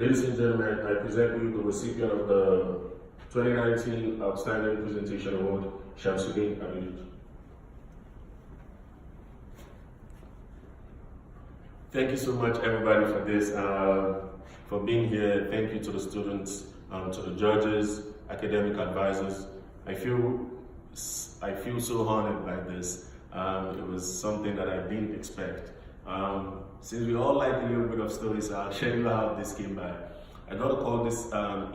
Ladies and gentlemen, I present you the recipient of the 2019 Outstanding Presentation Award, Shamsuddin Abid. Thank you so much, everybody, for this, for being here. Thank you to the students, to the judges, academic advisors. I feel so honored by this. It was something that I didn't expect. Since we all like a little bit of stories, I'll share you how this came by. I got a call this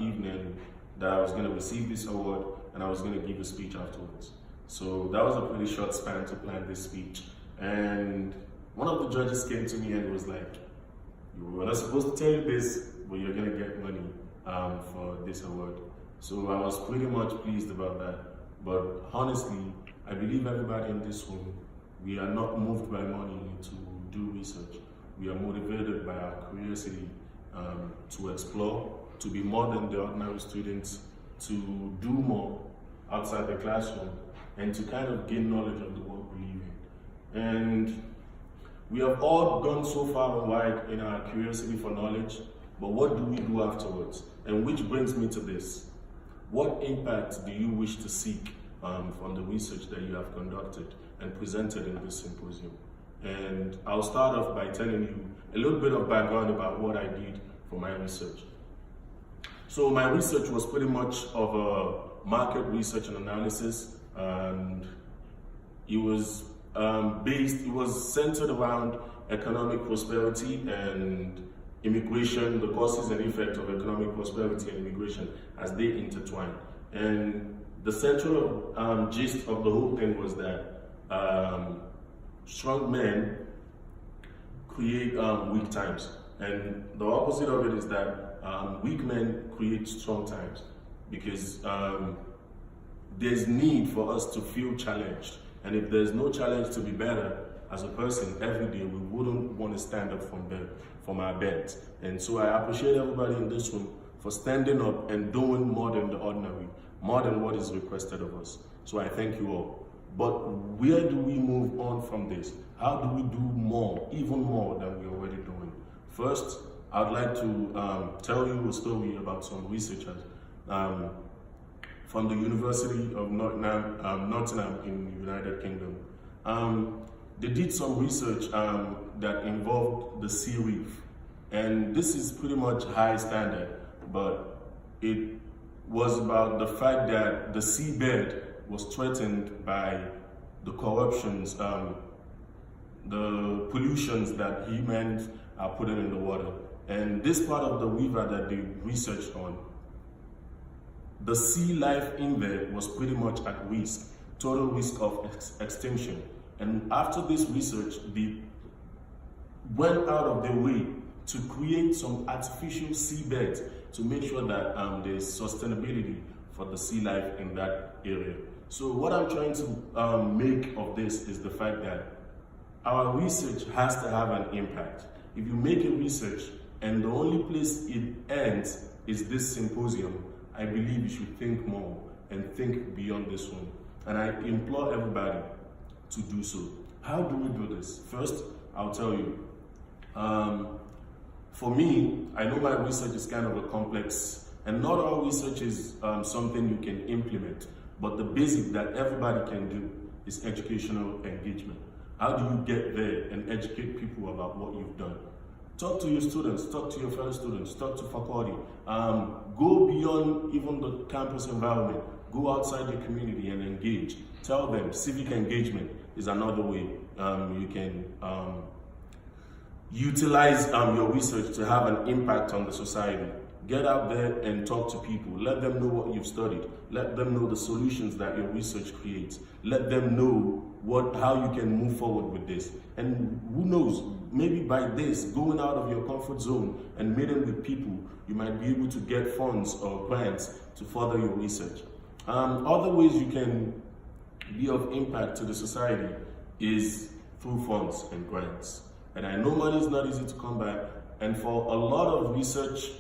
evening that I was going to receive this award and I was going to give a speech afterwards. So that was a pretty short span to plan this speech. And one of the judges came to me and was like, "You were not supposed to tell you this, but you're going to get money for this award." So I was pretty much pleased about that. But honestly, I believe everybody in this room, we are not moved by money to do research. We are motivated by our curiosity to explore, to be more than the ordinary students, to do more outside the classroom, and to kind of gain knowledge of the world we live in. And we have all gone so far and wide in our curiosity for knowledge, but what do we do afterwards? And which brings me to this. What impact do you wish to seek from the research that you have conducted and presented in this symposium? And I'll start off by telling you a little bit of background about what I did for my research. So my research was pretty much of a market research and analysis, and it was centered around economic prosperity and immigration, the causes and effects of economic prosperity and immigration as they intertwine. And the central gist of the whole thing was that strong men create weak times, and the opposite of it is that weak men create strong times, because there's need for us to feel challenged, and if there's no challenge to be better as a person every day, we wouldn't want to stand up from our beds. And so I appreciate everybody in this room for standing up and doing more than the ordinary, more than what is requested of us. So I thank you all. But where do we move on from this? How do we do more, even more than we're already doing? First, I'd like to tell you a story about some researchers from the University of Nottingham in the United Kingdom. They did some research that involved the sea reef. And this is pretty much high standard, but it was about the fact that the seabed was threatened by the corruptions, the pollutions that humans are putting in the water. And this part of the river that they researched on, the sea life in there was pretty much at risk, total risk of extinction. And after this research, they went out of their way to create some artificial seabeds to make sure that there's sustainability for the sea life in that area. So what I'm trying to make of this is the fact that our research has to have an impact. If you make a research and the only place it ends is this symposium, I believe you should think more and think beyond this one. And I implore everybody to do so. How do we do this? First, I'll tell you. For me, I know my research is kind of a complex, and not all research is something you can implement, but the basic that everybody can do is educational engagement. How do you get there and educate people about what you've done? Talk to your students, talk to your fellow students, talk to faculty. Go beyond even the campus environment. Go outside the community and engage. Tell them civic engagement is another way you can utilize your research to have an impact on the society. Get out there and talk to people. Let them know what you've studied. Let them know the solutions that your research creates. Let them know how you can move forward with this. And who knows, maybe by this, going out of your comfort zone and meeting with people, you might be able to get funds or grants to further your research. Other ways you can be of impact to the society is through funds and grants. And I know money is not easy to come by, and for a lot of research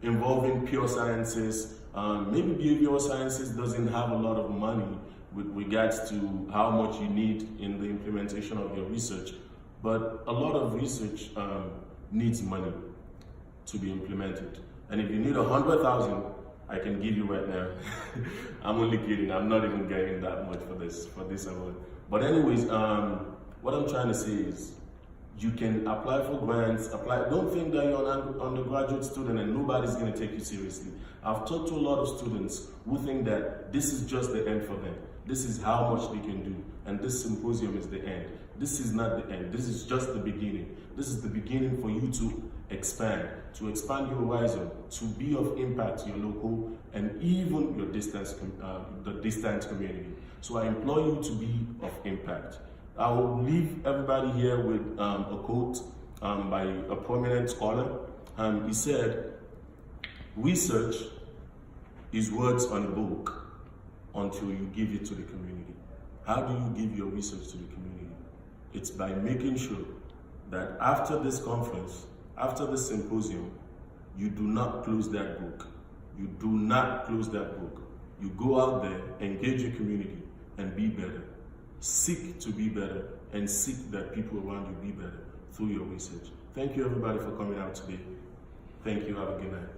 involving pure sciences, maybe behavioral sciences doesn't have a lot of money with regards to how much you need in the implementation of your research, but a lot of research needs money. to be implemented. And if you need 100,000, I can give you right now. I'm only kidding. I'm not even getting that much for this award. But anyways, what I'm trying to say is, you can apply for grants, Don't think that you're an undergraduate student and nobody's going to take you seriously. I've talked to a lot of students who think that this is just the end for them. This is how much they can do. And this symposium is the end. This is not the end. This is just the beginning. This is the beginning for you to expand your horizon, to be of impact to your local and even your the distant community. So I implore you to be of impact. I will leave everybody here with a quote by a prominent scholar. He said, "Research is words on a book until you give it to the community." How do you give your research to the community? It's by making sure that after this conference, after this symposium, you do not close that book. You do not close that book. You go out there, engage your community, and be better. Seek to be better, and seek that people around you be better through your research. Thank you everybody for coming out today. Thank you, have a good night.